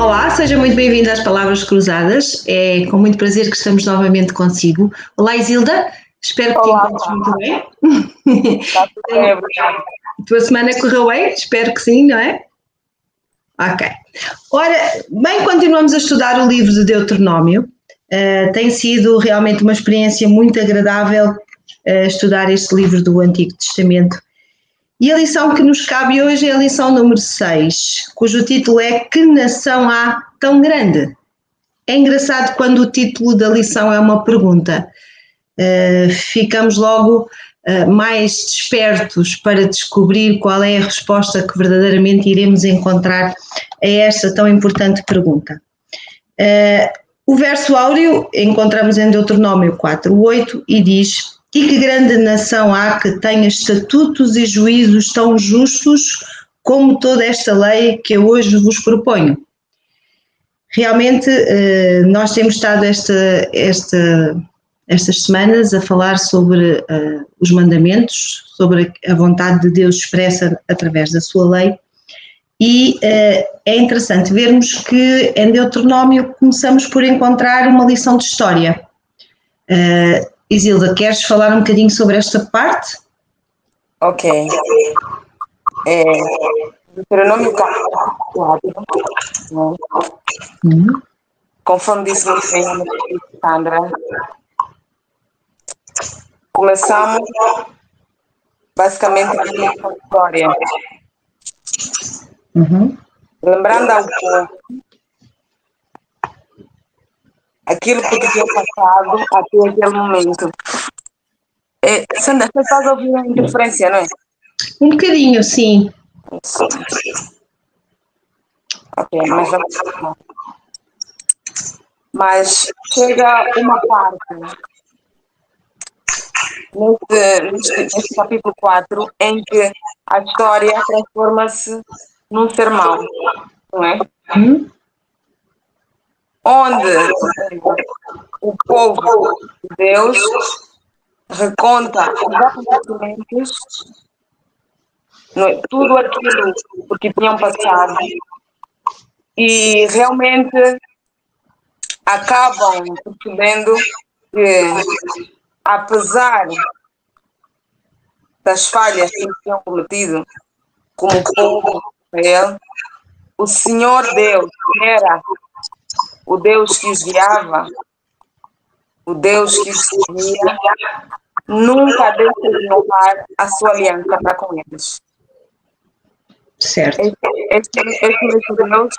Olá, seja muito bem-vindo às Palavras Cruzadas. É com muito prazer que estamos novamente consigo. Olá, Isilda. Espero que te encontres muito bem. Está tudo bem, obrigada. A tua semana correu bem? Espero que sim, não é? Ok. Ora, bem, continuamos a estudar o livro de Deuteronômio. Tem sido realmente uma experiência muito agradável estudar este livro do Antigo Testamento. E a lição que nos cabe hoje é a lição número 6, cujo título é Que Nação Há Tão Grande? É engraçado quando o título da lição é uma pergunta. Ficamos logo mais despertos para descobrir qual é a resposta que verdadeiramente iremos encontrar a esta tão importante pergunta. O verso áureo encontramos em Deuteronômio 4:8 e diz: E que grande nação há que tenha estatutos e juízos tão justos como toda esta lei que eu hoje vos proponho. Realmente nós temos estado estas semanas a falar sobre os mandamentos, sobre a vontade de Deus expressa através da sua lei, e é interessante vermos que em Deuteronômio começamos por encontrar uma lição de história. Isilda, queres falar um bocadinho sobre esta parte? Ok. Deuteronômio 4, conforme disse muito bem a Sandra, começamos basicamente com a história. Lembrando ao povo aquilo que tinha passado até aquele momento. Sandra, você está ouvindo a interferência, não é? Um bocadinho, sim. Ok, mas chega uma parte neste capítulo 4 em que a história transforma-se num sermão, não é? Onde o povo de Deus reconta os acontecimentos, não é? Tudo aquilo que tinham passado, e realmente acabam percebendo que, apesar das falhas que eles tinham cometido como povo de Israel, o Senhor Deus, que era o Deus que os guiava, o Deus que os seguia, nunca deixa de honrar a sua aliança para com eles. Certo. Este mesmo Deus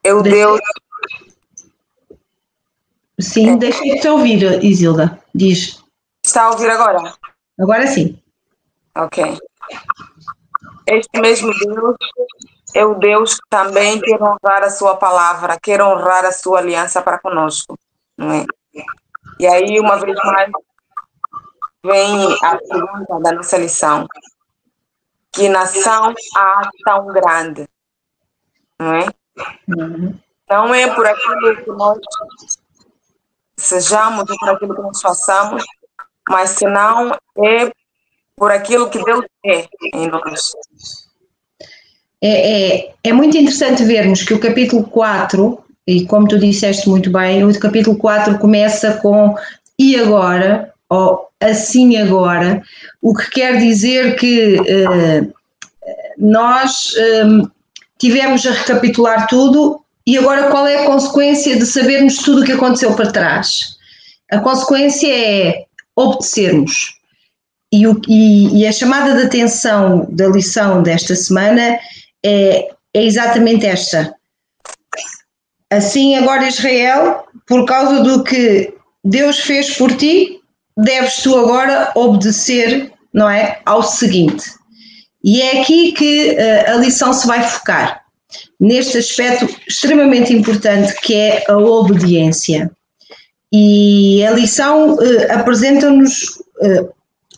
é o Deus. Sim, deixa-me te ouvir, Isilda. Diz. Está a ouvir agora? Agora sim. Ok. Este mesmo Deus é o Deus que também quer honrar a sua palavra, quer honrar a sua aliança para conosco, não é? E aí, uma vez mais, vem a pergunta da nossa lição. Que nação há tão grande? Não é? Não é por aquilo que nós sejamos ou por aquilo que nós façamos, mas senão é por aquilo que Deus é em nós. É muito interessante vermos que o capítulo 4, e como tu disseste muito bem, o capítulo 4 começa com e agora, ou assim agora, o que quer dizer que nós tivemos a recapitular tudo e agora qual é a consequência de sabermos tudo o que aconteceu para trás? A consequência é obedecermos. E a chamada de atenção da lição desta semana é exatamente esta. Assim agora, Israel, por causa do que Deus fez por ti, deves tu agora obedecer, não é, ao seguinte. E é aqui que a lição se vai focar, neste aspecto extremamente importante que é a obediência. E a lição apresenta-nos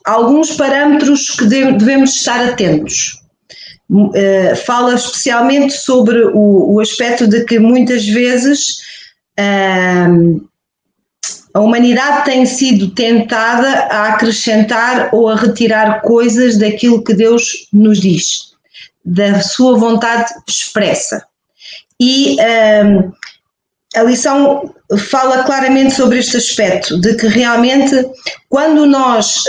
alguns parâmetros que devemos estar atentos. Fala especialmente sobre o aspecto de que muitas vezes a humanidade tem sido tentada a acrescentar ou a retirar coisas daquilo que Deus nos diz. da sua vontade expressa. E a lição fala claramente sobre este aspecto, de que realmente quando nós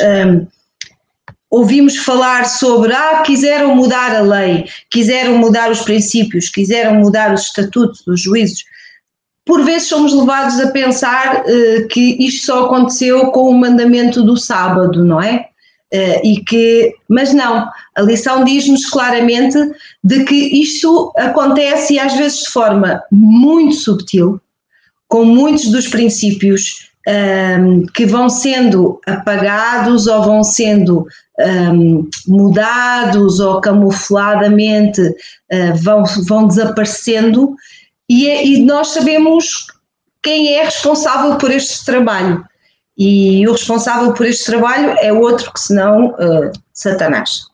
ouvimos falar sobre quiseram mudar a lei, quiseram mudar os princípios, quiseram mudar os estatutos, os juízos, por vezes somos levados a pensar que isto só aconteceu com o mandamento do sábado, não é? Mas não, a lição diz-nos claramente de que isto acontece e às vezes de forma muito subtil, com muitos dos princípios que vão sendo apagados ou vão sendo mudados ou camufladamente vão desaparecendo e nós sabemos quem é responsável por este trabalho. E o responsável por este trabalho é outro que senão Satanás.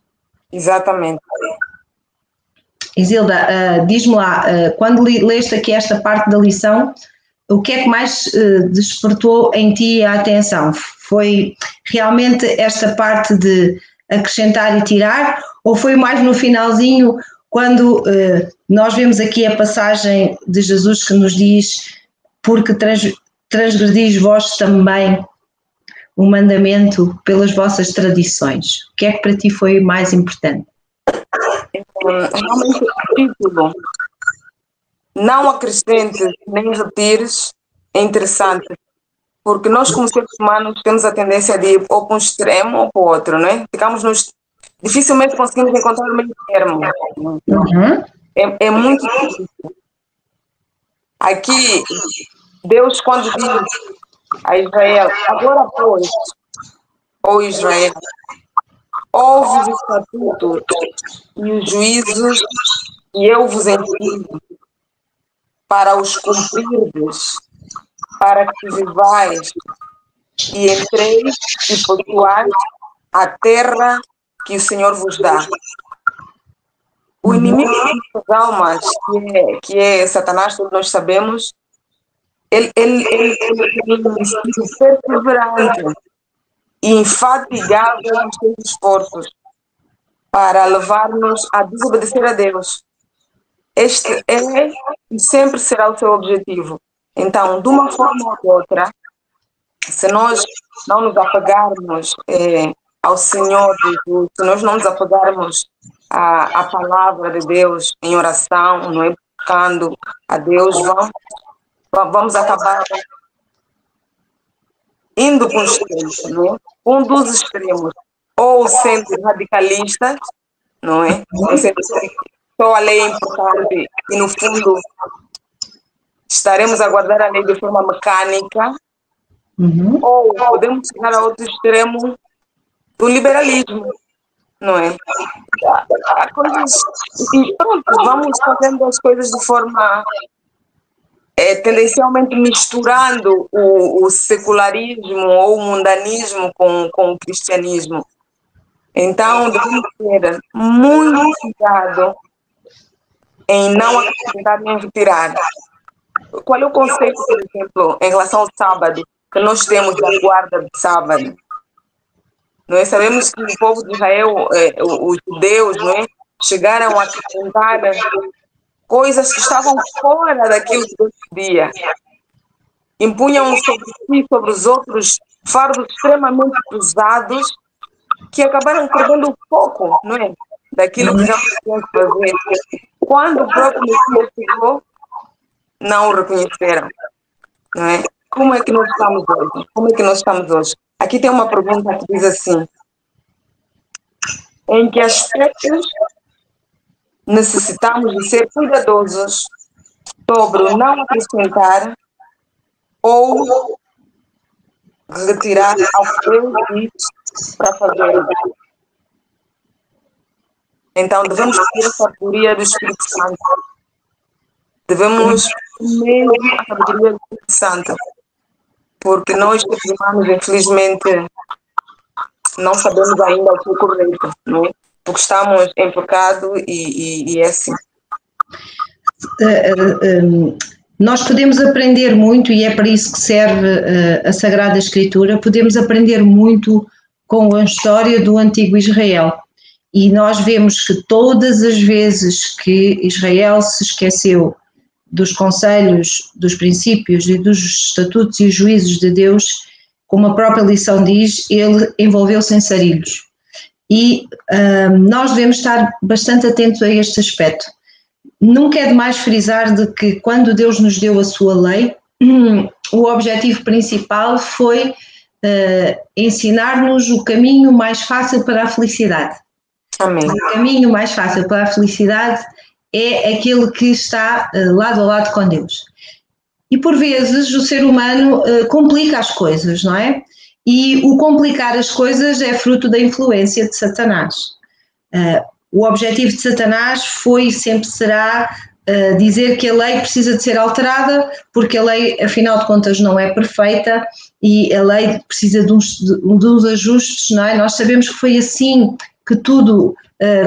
Exatamente. Isilda, diz-me lá, quando leste aqui esta parte da lição, o que é que mais despertou em ti a atenção? Foi realmente esta parte de acrescentar e tirar, ou foi mais no finalzinho, quando nós vemos aqui a passagem de Jesus que nos diz: porque transgredis vós também o mandamento pelas vossas tradições? O que é que para ti foi mais importante? Realmente o título, não acrescentes nem retires, é interessante, porque nós como seres humanos temos a tendência de ir ou para um extremo ou para o outro, não é? Dificilmente conseguimos encontrar o meio termo. Uhum. É muito difícil. Aqui, Deus quando diz a Israel: agora pois, ó Israel, ouve os estatutos e os juízos que eu vos ensino, para os cumprirdes, para que vivais e entreis e possuais a terra que o Senhor vos dá. O inimigo das almas, que é Satanás, todos nós sabemos, ele tem sido perseverante e infatigável nos seus esforços para levar-nos a desobedecer a Deus. Este é e sempre será o seu objetivo. Então, de uma forma ou de outra, se nós não nos apegarmos ao Senhor Jesus, se nós não nos apegarmos à palavra de Deus em oração, não é, buscando a Deus, vamos acabar indo para um extremo, não é? Um dos extremos, ou sendo radicalistas, não é? Só a lei é importante e, no fundo, estaremos a guardar a lei de forma mecânica, ou podemos chegar a outro extremo do liberalismo, não é? Há coisas, e pronto, vamos fazendo as coisas de forma tendencialmente misturando o secularismo ou o mundanismo com o cristianismo. Então, devemos ter muito cuidado em não acrescentar nem retirar. Qual é o conceito, por exemplo, em relação ao sábado, que nós temos da guarda de sábado? Nós sabemos que o povo de Israel, os judeus, não é, chegaram a acrescentar coisas que estavam fora daquilo que Deus pedia. Impunham sobre si e sobre os outros fardos extremamente pesados que acabaram perdendo um pouco, não é? Daquilo que realmente tinham que fazer. Quando o próprio Messias chegou, não o reconheceram, não é? Como é que nós estamos hoje? Como é que nós estamos hoje? Aqui tem uma pergunta que diz assim: em que aspectos necessitamos de ser cuidadosos sobre o não acrescentar ou retirar ao que Deus diz para fazer? Então, devemos ter a sabedoria do Espírito Santo. Devemos mesmo a sabedoria do Espírito Santo. Porque nós, seres humanos, infelizmente, não sabemos ainda o que é correto, não é? Porque estamos em pecado e é assim. Nós podemos aprender muito, e é para isso que serve a Sagrada Escritura, podemos aprender muito com a história do Antigo Israel. E nós vemos que todas as vezes que Israel se esqueceu dos conselhos, dos princípios e dos estatutos e juízos de Deus, como a própria lição diz, ele envolveu-se em sarilhos. E nós devemos estar bastante atentos a este aspecto. Nunca é demais frisar de que quando Deus nos deu a sua lei, o objetivo principal foi ensinar-nos o caminho mais fácil para a felicidade. Amém. O caminho mais fácil para a felicidade é aquele que está lado a lado com Deus. E por vezes o ser humano complica as coisas, não é? E o complicar as coisas é fruto da influência de Satanás. O objetivo de Satanás foi e sempre será dizer que a lei precisa de ser alterada, porque a lei, afinal de contas, não é perfeita e a lei precisa de uns ajustes, não é? Nós sabemos que foi assim que tudo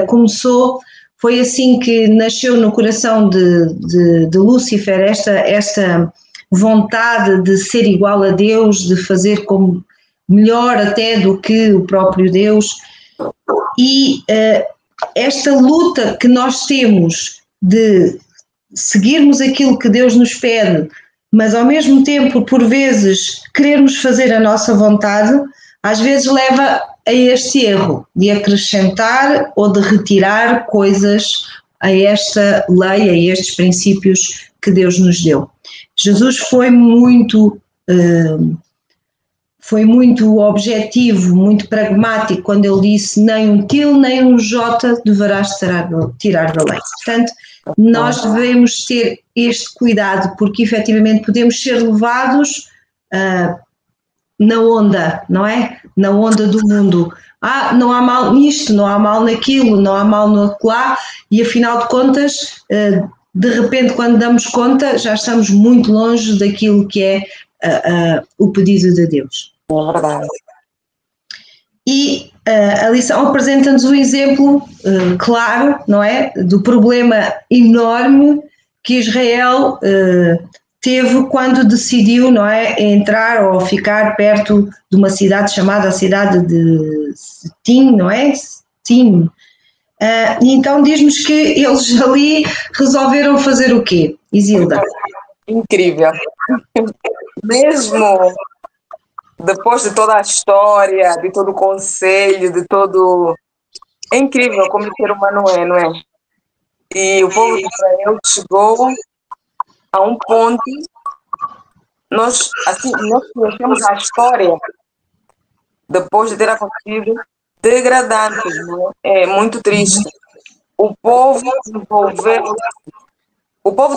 começou, foi assim que nasceu no coração de Lúcifer esta vontade de ser igual a Deus, de fazer como melhor até do que o próprio Deus. E esta luta que nós temos de seguirmos aquilo que Deus nos pede, mas ao mesmo tempo, por vezes, querermos fazer a nossa vontade, às vezes leva a este erro de acrescentar ou de retirar coisas a esta lei, a estes princípios que Deus nos deu. Jesus foi muito objetivo, muito pragmático quando ele disse nem um til nem um jota deverás tirar da lei. Portanto, nós devemos ter este cuidado porque efetivamente podemos ser levados na onda, não é? Na onda do mundo. Não há mal nisto, não há mal naquilo, não há mal no lá, e afinal de contas, de repente, quando damos conta, já estamos muito longe daquilo que é o pedido de Deus. É verdade. E a lição apresenta-nos um exemplo claro, não é? Do problema enorme que Israel teve quando decidiu, não é, entrar ou ficar perto de uma cidade chamada a cidade de Sitim, não é? Sitim. E então diz-nos que eles ali resolveram fazer o quê, Isilda? Incrível. Mesmo depois de toda a história, de todo o conselho, de todo... É incrível como o ser humano é, não é? E o povo de Israel chegou a um ponto, nós conhecemos a história depois de ter acontecido degradante, não é? É muito triste. O povo de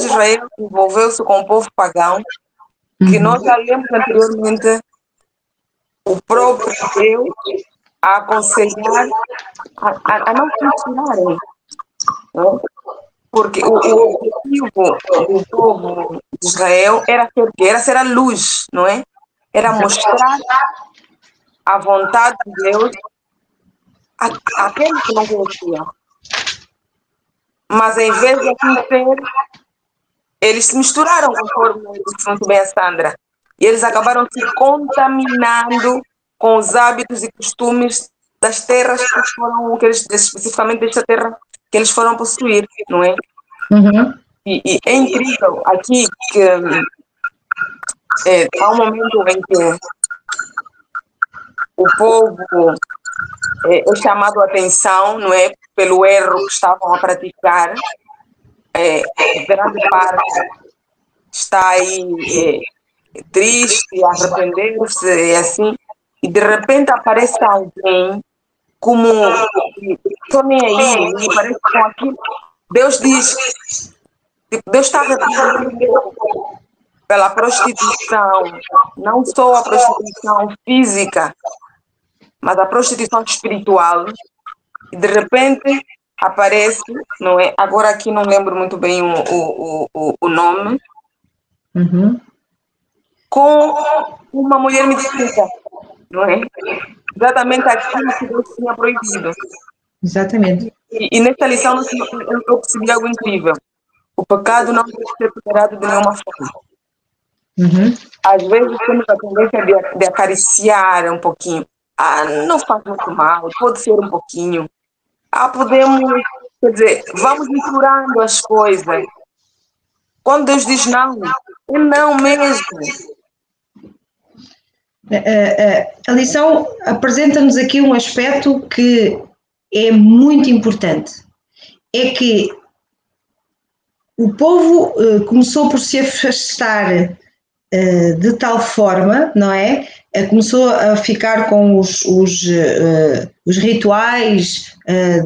Israel envolveu-se com o povo pagão, que nós já lemos anteriormente o próprio Deus a aconselhar a não se misturarem. Porque o objetivo do povo de Israel era ser o quê? Era ser a luz, não é? Era mostrar a vontade de Deus àqueles que não conheciam. Mas em vez de assim ser, eles se misturaram, conforme disse muito bem a Sandra. E eles acabaram se contaminando com os hábitos e costumes das terras que eles, especificamente desta terra que eles foram possuir, não é? Uhum. E é incrível aqui que há um momento em que o povo é chamado a atenção, não é, pelo erro que estavam a praticar. Grande parte está aí triste, arrependendo-se, assim, e de repente aparece alguém como estou nem aí, me parece com aquilo. Deus diz, Deus está repreendendo pela prostituição, não só a prostituição física, mas a prostituição espiritual. E de repente aparece, não é? Agora aqui não lembro muito bem o nome, com uma mulher medicina, não é? Exatamente aquilo que Deus tinha proibido. Exatamente. E nesta lição eu percebi algo incrível. O pecado não deve ser tolerado de nenhuma forma. Às vezes temos a tendência de acariciar um pouquinho. Não faz muito mal, pode ser um pouquinho. Podemos, quer dizer, vamos misturando as coisas. Quando Deus diz não, é não mesmo. A lição apresenta-nos aqui um aspecto que é muito importante. É que o povo começou por se afastar de tal forma, não é? Começou a ficar com os rituais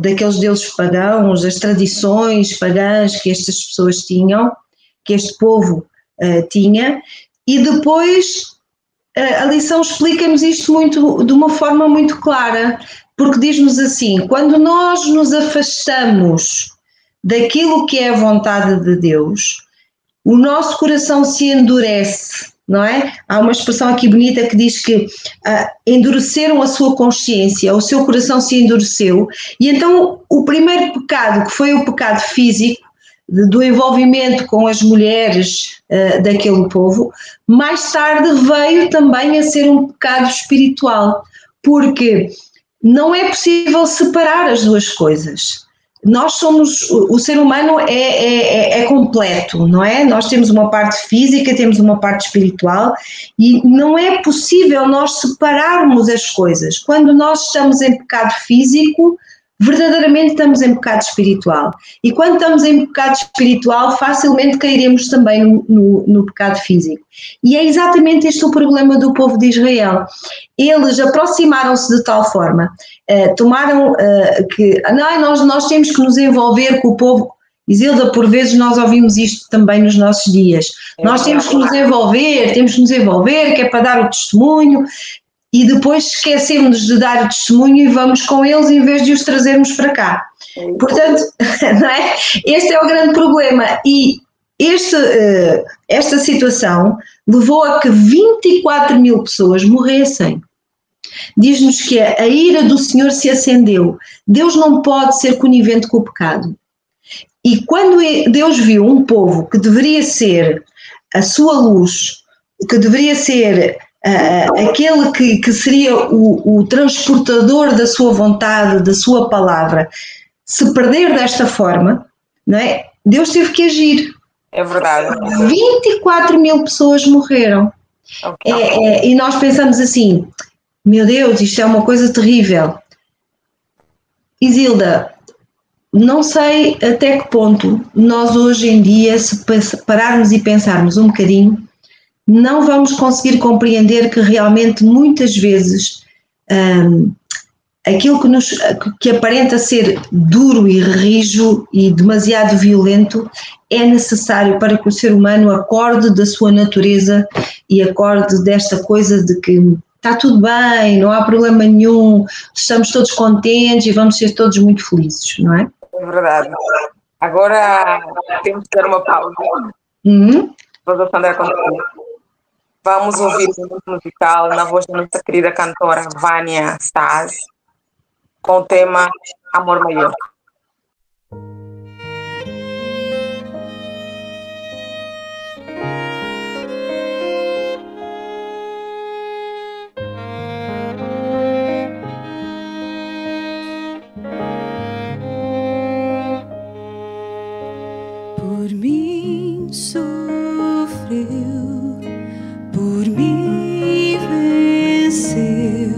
daqueles deuses pagãos, as tradições pagãs que estas pessoas tinham, que este povo tinha, e depois a lição explica-nos isto de uma forma muito clara, porque diz-nos assim: quando nós nos afastamos daquilo que é a vontade de Deus, o nosso coração se endurece, não é? Há uma expressão aqui bonita que diz que endureceram a sua consciência, o seu coração se endureceu, e então o primeiro pecado, que foi o pecado físico, do envolvimento com as mulheres daquele povo, mais tarde veio também a ser um pecado espiritual, porque não é possível separar as duas coisas. Nós somos, o ser humano é completo, não é? Nós temos uma parte física, temos uma parte espiritual e não é possível nós separarmos as coisas. Quando nós estamos em pecado físico, verdadeiramente estamos em pecado espiritual. E quando estamos em pecado espiritual, facilmente cairemos também no pecado físico. E é exatamente este o problema do povo de Israel. Eles aproximaram-se de tal forma, tomaram que nós temos que nos envolver com o povo. Isilda, por vezes nós ouvimos isto também nos nossos dias. Nós temos que nos envolver, que é para dar o testemunho. E depois esquecemos de dar o testemunho e vamos com eles em vez de os trazermos para cá. Portanto, não é? Este é o grande problema. E esta situação levou a que 24 mil pessoas morressem. Diz-nos que a ira do Senhor se acendeu. Deus não pode ser conivente com o pecado. E quando Deus viu um povo que deveria ser a sua luz, que deveria ser aquele que seria o transportador da sua vontade, da sua palavra, se perder desta forma, não é? Deus teve que agir. É verdade. 24 mil pessoas morreram. Okay. E nós pensamos assim, meu Deus, isto é uma coisa terrível. Isilda, não sei até que ponto nós hoje em dia, se pararmos e pensarmos um bocadinho, não vamos conseguir compreender que realmente muitas vezes aquilo que aparenta ser duro e rijo e demasiado violento é necessário para que o ser humano acorde da sua natureza e acorde desta coisa de que está tudo bem, não há problema nenhum, estamos todos contentes e vamos ser todos muito felizes, não é? É verdade. Agora temos que dar uma pausa. Professora Sandra, vamos ouvir um grupo musical na voz da nossa querida cantora Vânia Stas, com o tema Amor Maior. Por mim sofreu, por mim venceu,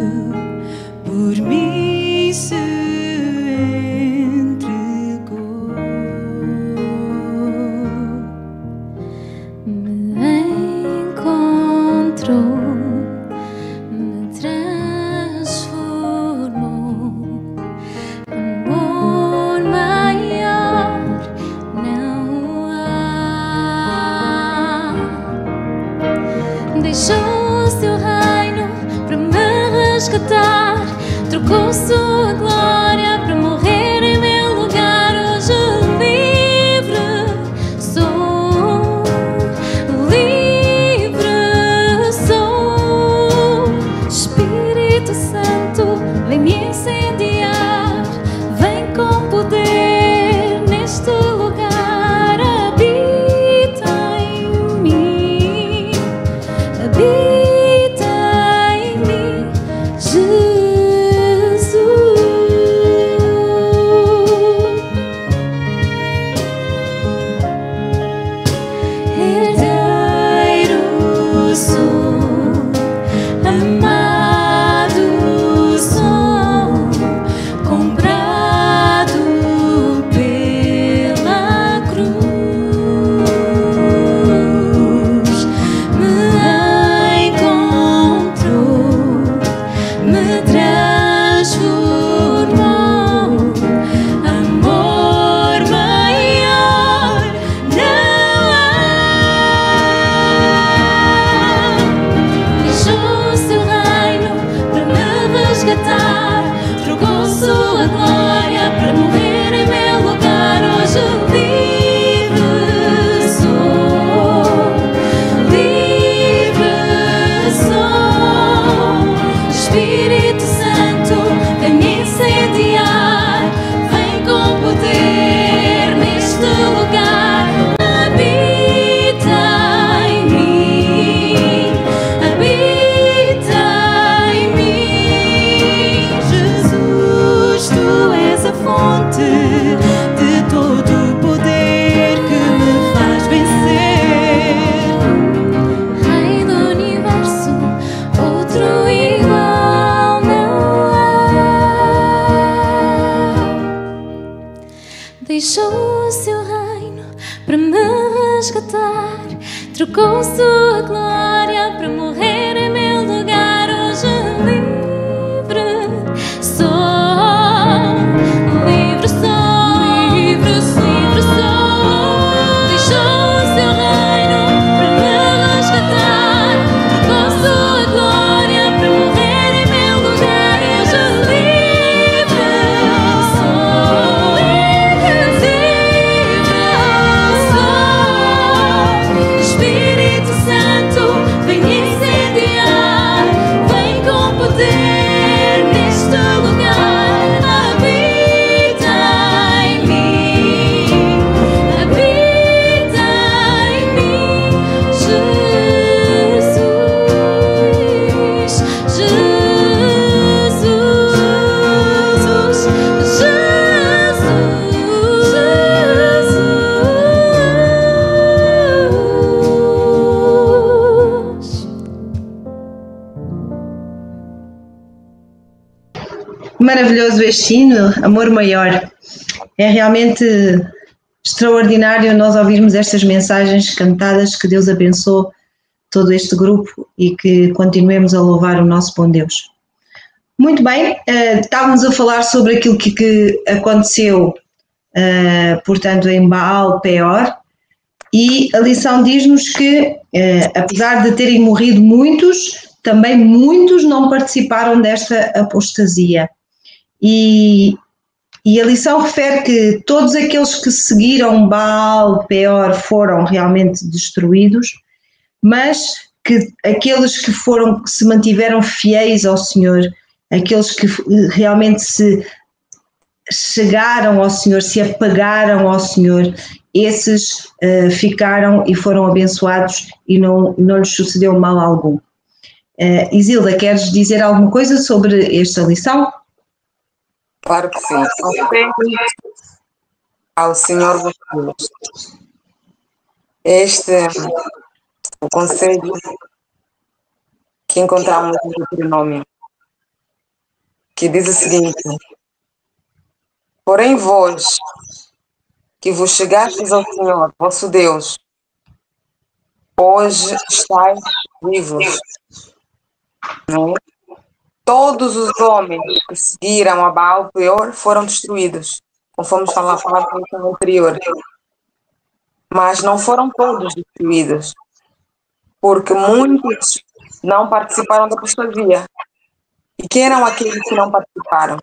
por mim se entregou. Me encontrou, me transformou. Amor maior não há. Deixou o seu reino para me resgatar, trocou sua glória para morrer em meu lugar. Hoje livre sou, livre sou. Espírito Santo, vem me incendiar, vem com poder neste lugar. Habita em mim, habita em mim, Jesus. me transformou. Amor maior não há. Deixou o seu reino para me resgatar, trocou sua glória para morrer em meu lugar. Hoje livre sou, livre sou. Espírito Santo, vem me incendiar, vem com poder neste lugar. Habita em mim, habita em mim. Jesus, tu és a fonte de todo o poder que me faz vencer. Rei do universo, outro igual não há. Deixou o seu reino para me resgatar, trocou sua glória para morrer em meu lugar. Hoje livre sou, livre sou, livre sou. Deixou o seu reino para me resgatar, trocou sua glória para morrer em meu lugar. Hoje livre sou, livre sou. Espírito Santo, vem me incendiar, vem com poder neste lugar. Habita em mim, habita em mim. Jesus, Jesus. Maravilhoso este hino, Amor Maior. É realmente extraordinário nós ouvirmos estas mensagens cantadas. Que Deus abençoe todo este grupo e que continuemos a louvar o nosso bom Deus. Muito bem, estávamos a falar sobre aquilo que aconteceu, portanto, em Baal Peor, e a lição diz-nos que, apesar de terem morrido muitos, também muitos não participaram desta apostasia. E a lição refere que todos aqueles que seguiram Baal Peor foram realmente destruídos, mas que aqueles que se mantiveram fiéis ao Senhor, aqueles que realmente se chegaram ao Senhor, se apagaram ao Senhor, esses ficaram e foram abençoados e não lhes sucedeu mal algum. Isilda, queres dizer alguma coisa sobre esta lição? Claro que sim. Conselhos ao Senhor dos Deus. Este é o conselho que encontramos no Deuteronômio, que diz o seguinte: porém vós, que vos chegastes ao Senhor, vosso Deus, hoje estáis vivos, não é? Todos os homens que seguiram a Baal Peor foram destruídos, conforme falava na lição anterior. Mas não foram todos destruídos, porque muitos não participaram da apostasia. E quem eram aqueles que não participaram?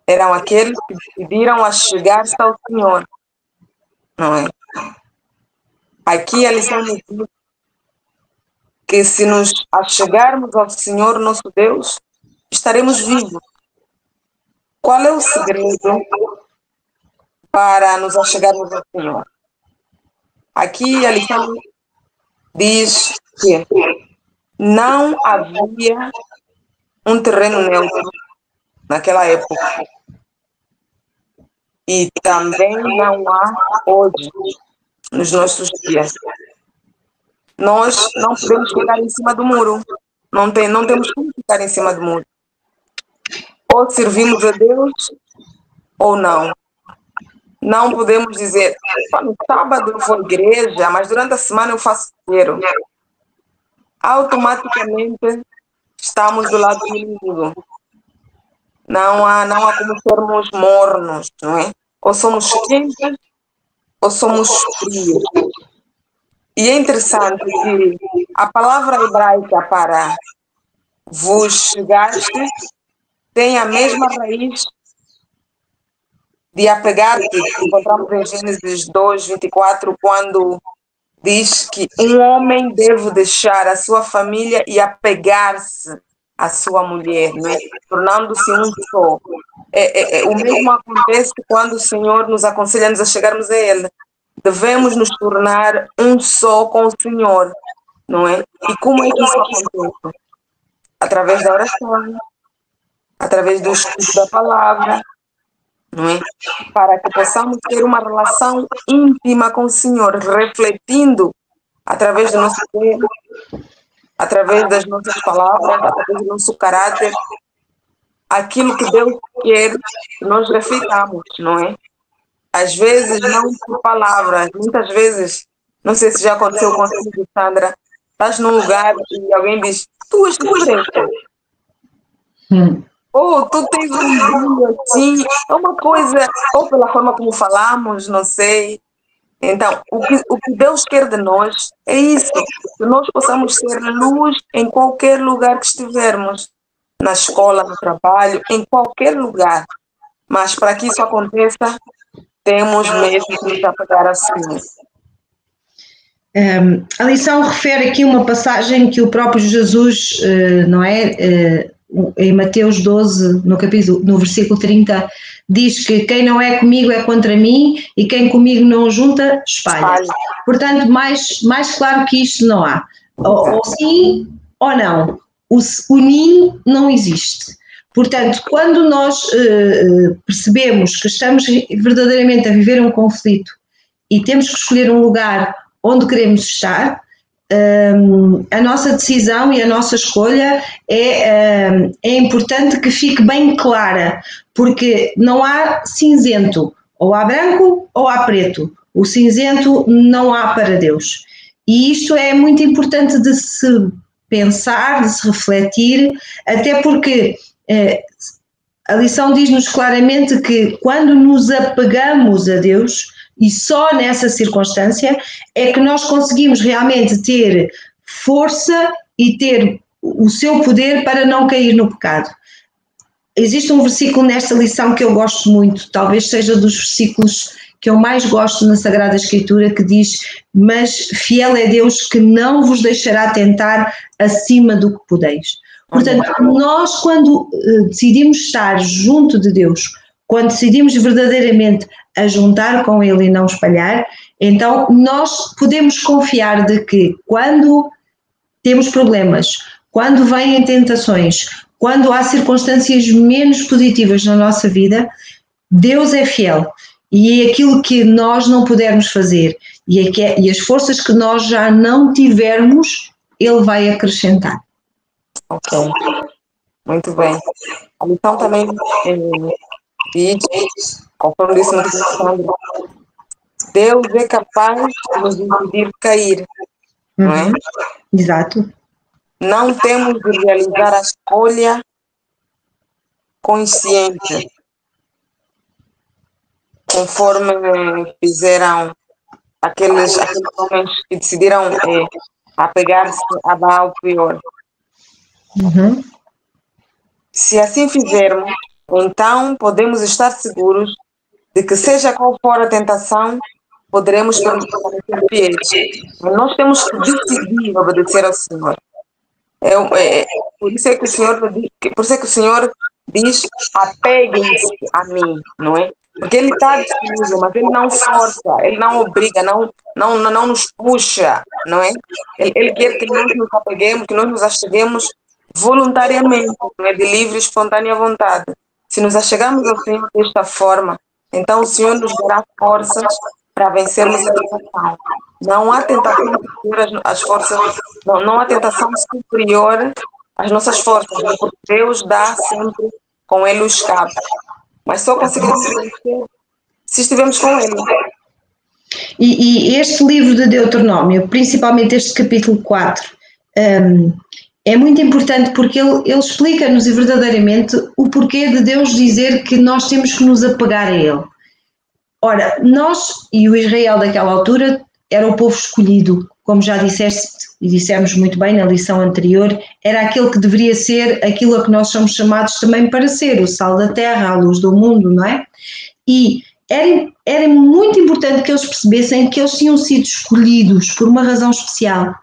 Eram aqueles que decidiram a chegar-se ao Senhor, não é? Aqui a lição nos diz que se nos achegarmos ao Senhor nosso Deus, estaremos vivos. Qual é o segredo para nos achegarmos ao Senhor? Aqui a lição diz que não havia um terreno neutro naquela época. E também não há hoje, nos nossos dias. Nós não podemos ficar em cima do muro. Não temos como ficar em cima do muro. Ou servimos a Deus, ou não. Não podemos dizer, no sábado eu vou à igreja, mas durante a semana eu faço dinheiro. Automaticamente estamos do lado do inimigo. Não há como sermos mornos, não é? Ou somos quentes ou somos frios. E é interessante que a palavra hebraica para vos chegaste tem a mesma raiz de apegar-te, que encontramos em Gênesis 2, 24, quando diz que um homem deve deixar a sua família e apegar-se à sua mulher, não é? Tornando-se um só. O mesmo acontece quando o Senhor nos aconselha-nos a chegarmos a Ele. Devemos nos tornar um só com o Senhor, não é? E como é que isso acontece? Através da oração, através do estudo da palavra, não é? Para que possamos ter uma relação íntima com o Senhor, refletindo através do nosso ser, através das nossas palavras, através do nosso caráter, aquilo que Deus quer que nós reflitamos, não é? Às vezes, não por palavras, muitas vezes, não sei se já aconteceu com a Sandra, estás num lugar e alguém diz, tu és diferente. Ou tu tens um brilho assim, é uma coisa, ou pela forma como falamos, não sei. Então, o que Deus quer de nós é isso, que nós possamos ser luz em qualquer lugar que estivermos, na escola, no trabalho, em qualquer lugar. Mas para que isso aconteça, temos mesmo que nos apegar a Senhor. A lição refere aqui uma passagem que o próprio Jesus, não é? Em Mateus 12, no versículo 30, diz que quem não é comigo é contra mim e quem comigo não junta, espalha. Portanto, mais claro que isto não há. Ou sim ou não. O ninho não existe. Portanto, quando nós percebemos que estamos verdadeiramente a viver um conflito e temos que escolher um lugar onde queremos estar, a nossa decisão e a nossa escolha é importante que fique bem clara, porque não há cinzento, ou há branco ou há preto. O cinzento não há para Deus. E isto é muito importante de se pensar, de se refletir, até porque a lição diz-nos claramente que quando nos apegamos a Deus, e só nessa circunstância é que nós conseguimos realmente ter força e ter o seu poder para não cair no pecado. Existe um versículo nesta lição que eu gosto muito, talvez seja dos versículos que eu mais gosto na Sagrada Escritura, que diz: mas fiel é Deus que não vos deixará tentar acima do que podeis. Portanto, nós quando decidimos estar junto de Deus, quando decidimos verdadeiramente a juntar com Ele e não espalhar, então nós podemos confiar de que quando temos problemas, quando vêm tentações, quando há circunstâncias menos positivas na nossa vida, Deus é fiel. E aquilo que nós não pudermos fazer e as forças que nós já não tivermos, Ele vai acrescentar. Ok, muito bem. A lição também diz, conforme disse no Sandro, Deus é capaz de nos impedir cair, não é? Exato. Não temos de realizar a escolha consciente, conforme fizeram aqueles homens que decidiram apegar-se a Baal Peor. Se assim fizermos, então podemos estar seguros de que, seja qual for a tentação, poderemos permanecer fiéis. Mas nós temos que decidir obedecer ao Senhor. Por isso é que o Senhor diz: apeguem-se a mim, não é? Porque Ele está disponível, mas Ele não força, Ele não obriga, não nos puxa, não é? Ele quer que nós nos apeguemos, que nós nos acheguemos voluntariamente, não é? De livre e espontânea vontade. Se nos achegamos ao Senhor desta forma, então o Senhor nos dará forças para vencermos a tentação. Não há tentação superior às forças, não há tentação superior às nossas forças, porque Deus dá sempre com Ele o escape. Mas só conseguiremos vencer se estivermos com Ele. E este livro de Deuteronômio, principalmente este capítulo 4, é muito importante porque ele explica-nos verdadeiramente o porquê de Deus dizer que nós temos que nos apegar a Ele. Ora, nós e o Israel daquela altura era o povo escolhido, como já disseste e dissemos muito bem na lição anterior, era aquele que deveria ser aquilo a que nós somos chamados também para ser, o sal da terra, a luz do mundo, não é? E era muito importante que eles percebessem que eles tinham sido escolhidos por uma razão especial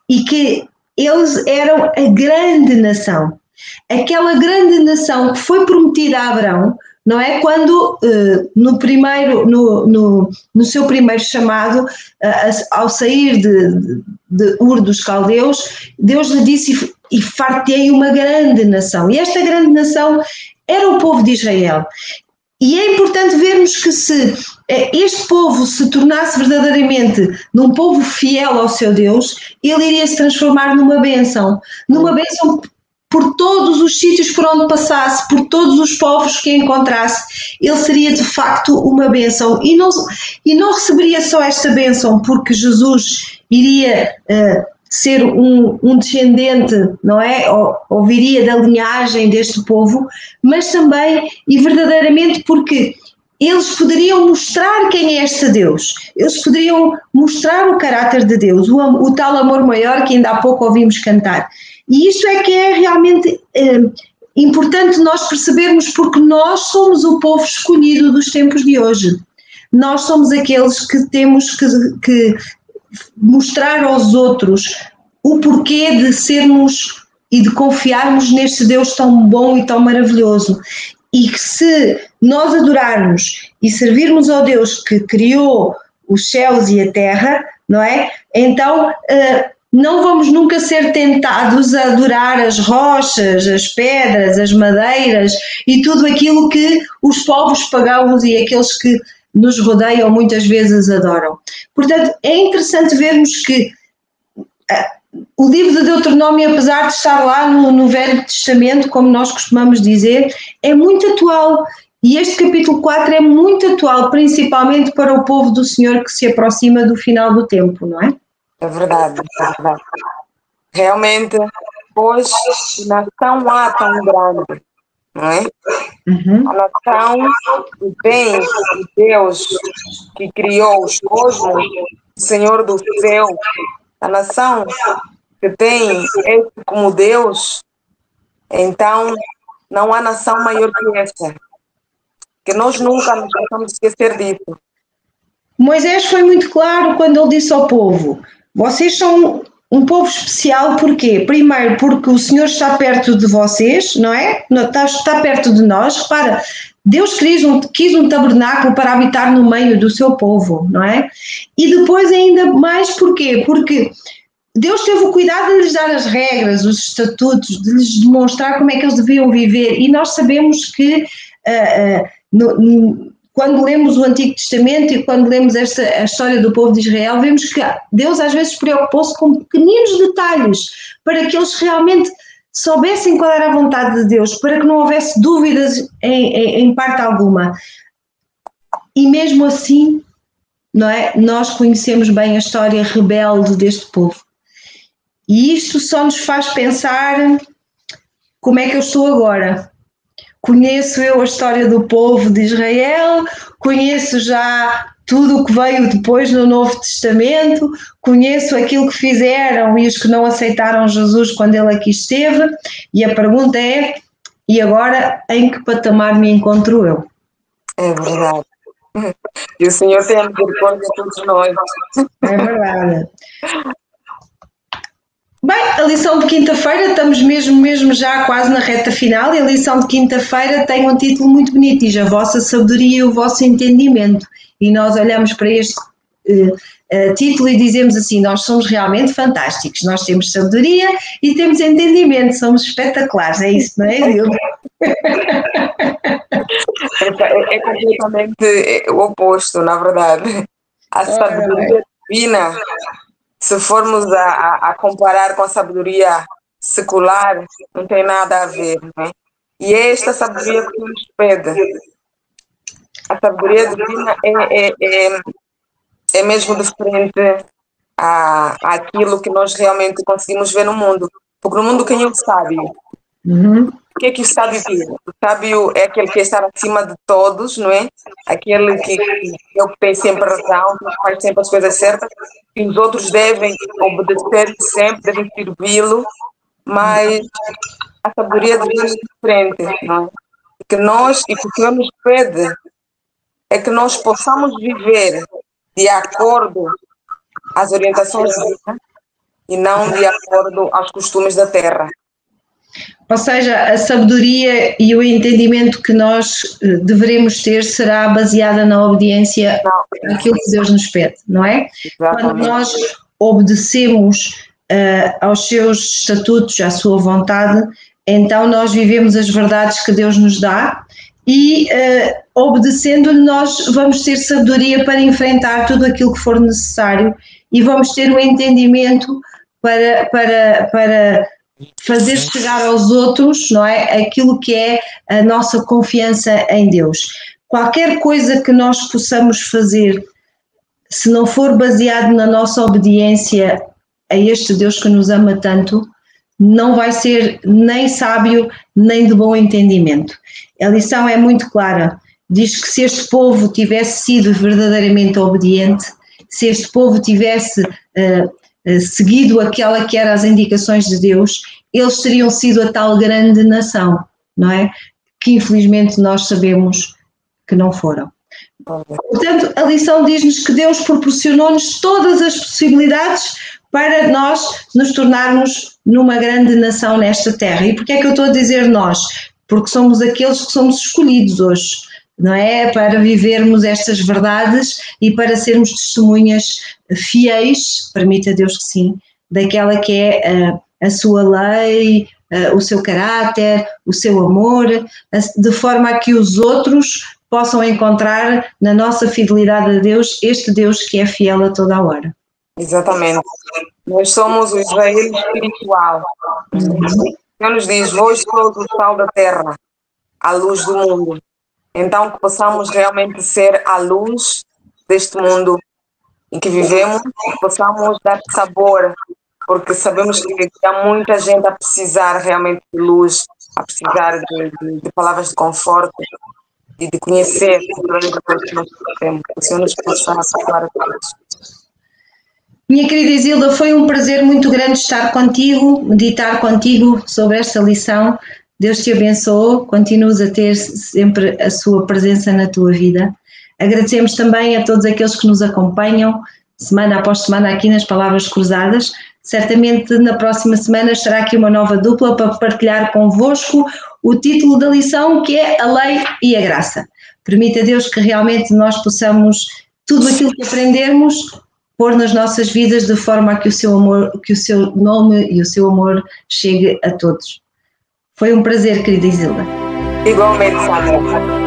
e que eles eram a grande nação, aquela grande nação que foi prometida a Abraão, não é? Quando no seu primeiro chamado, ao sair de Ur dos Caldeus, Deus lhe disse: e fartei uma grande nação. E esta grande nação era o povo de Israel. E é importante vermos que se este povo se tornasse verdadeiramente num povo fiel ao seu Deus, ele iria se transformar numa bênção por todos os sítios por onde passasse, por todos os povos que encontrasse, ele seria de facto uma bênção. E não receberia só esta bênção porque Jesus iria ser um descendente, não é? Ou viria da linhagem deste povo, mas também e verdadeiramente porque eles poderiam mostrar quem é este Deus, eles poderiam mostrar o caráter de Deus, o tal amor maior que ainda há pouco ouvimos cantar. E isto é que é realmente importante nós percebermos, porque nós somos o povo escolhido dos tempos de hoje. Nós somos aqueles que temos que mostrar aos outros o porquê de sermos e de confiarmos neste Deus tão bom e tão maravilhoso. E que se nós adorarmos e servirmos ao Deus que criou os céus e a terra, não é? Então não vamos nunca ser tentados a adorar as rochas, as pedras, as madeiras e tudo aquilo que os povos pagãos e aqueles que nos rodeiam muitas vezes adoram. Portanto, é interessante vermos que o livro de Deuteronômio, apesar de estar lá no Velho Testamento, como nós costumamos dizer, é muito atual. E este capítulo 4 é muito atual, principalmente para o povo do Senhor que se aproxima do final do tempo, não é? É verdade, é verdade. Realmente, pois, nação há tão grande, não é? Uhum. A nação que tem Deus que criou os cosmos, o Senhor do céu, a nação que tem Ele como Deus, então não há nação maior que essa. Que nós nunca nos possamos esquecer disso. Moisés foi muito claro quando ele disse ao povo: vocês são um povo especial, porquê? Primeiro, porque o Senhor está perto de vocês, não é? Está perto de nós. Repara, Deus quis um tabernáculo para habitar no meio do seu povo, não é? E depois ainda mais porquê? Porque Deus teve o cuidado de lhes dar as regras, os estatutos, de lhes demonstrar como é que eles deviam viver. E nós sabemos que quando lemos o Antigo Testamento e quando lemos a história do povo de Israel, vemos que Deus às vezes preocupou-se com pequeninos detalhes para que eles realmente soubessem qual era a vontade de Deus, para que não houvesse dúvidas em parte alguma. E mesmo assim, não é? Nós conhecemos bem a história rebelde deste povo. E isto só nos faz pensar como é que eu estou agora. Conheço eu a história do povo de Israel, conheço já tudo o que veio depois no Novo Testamento, conheço aquilo que fizeram e os que não aceitaram Jesus quando ele aqui esteve, e a pergunta é: e agora em que patamar me encontro eu? É verdade. E o Senhor tem a misericórdia de todos nós. É verdade. Bem, a lição de quinta-feira, estamos mesmo já quase na reta final, e a lição de quinta-feira tem um título muito bonito, diz: a vossa sabedoria e o vosso entendimento. E nós olhamos para este título e dizemos assim: nós somos realmente fantásticos, nós temos sabedoria e temos entendimento, somos espetaculares, é isso, não é, Dilma? É completamente o oposto, na verdade. A sabedoria divina, se formos a comparar com a sabedoria secular, não tem nada a ver, né? E é esta sabedoria que nos pede. A sabedoria divina é mesmo diferente àquilo que nós realmente conseguimos ver no mundo. Porque no mundo quem é o sábio? O que é que o sábio diz? O sábio é aquele que está acima de todos, não é? Aquele que tem sempre razão, que faz sempre as coisas certas, e os outros devem obedecer sempre, devem servi-lo, mas a sabedoria de Deus é diferente, não é? E que o que o Senhor nos pede é que nós possamos viver de acordo às orientações divinas e não de acordo aos costumes da terra. Ou seja, a sabedoria e o entendimento que nós deveremos ter será baseada na obediência àquilo que Deus nos pede, não é? Exatamente. Quando nós obedecemos aos seus estatutos, à sua vontade, então nós vivemos as verdades que Deus nos dá e obedecendo-lhe nós vamos ter sabedoria para enfrentar tudo aquilo que for necessário e vamos ter o entendimento para fazer chegar aos outros, não é, aquilo que é a nossa confiança em Deus. Qualquer coisa que nós possamos fazer, se não for baseado na nossa obediência a este Deus que nos ama tanto, não vai ser nem sábio, nem de bom entendimento. A lição é muito clara. Diz que se este povo tivesse sido verdadeiramente obediente, se este povo tivesse seguido aquela que eram as indicações de Deus, eles teriam sido a tal grande nação, não é? Que infelizmente nós sabemos que não foram. Portanto, a lição diz-nos que Deus proporcionou-nos todas as possibilidades para nós nos tornarmos numa grande nação nesta terra. E porquê é que eu estou a dizer nós? Porque somos aqueles que somos escolhidos hoje, não é? Para vivermos estas verdades e para sermos testemunhas fiéis, permita Deus que sim, daquela que é a sua lei, o seu caráter, o seu amor, de forma a que os outros possam encontrar na nossa fidelidade a Deus este Deus que é fiel a toda a hora. Exatamente. Nós somos o Israel espiritual. O Senhor nos diz, vós sois o sal da terra, a luz do mundo. Então que possamos realmente ser a luz deste mundo em que vivemos, que possamos dar sabor, porque sabemos que há muita gente a precisar realmente de luz, a precisar de palavras de conforto e de conhecer o grande Deus que nós temos. Que o Senhor nos possa abençoar a todos. Minha querida Isilda, foi um prazer muito grande estar contigo, meditar contigo sobre esta lição. Deus te abençoe, continuas a ter sempre a sua presença na tua vida. Agradecemos também a todos aqueles que nos acompanham, semana após semana, aqui nas Palavras Cruzadas. Certamente na próxima semana estará aqui uma nova dupla para partilhar convosco o título da lição, que é a Lei e a Graça. Permita Deus que realmente nós possamos, tudo aquilo que aprendermos, pôr nas nossas vidas de forma a que o seu amor, que o seu nome e o seu amor chegue a todos. Foi um prazer, querida Isilda. Igualmente, Sandra.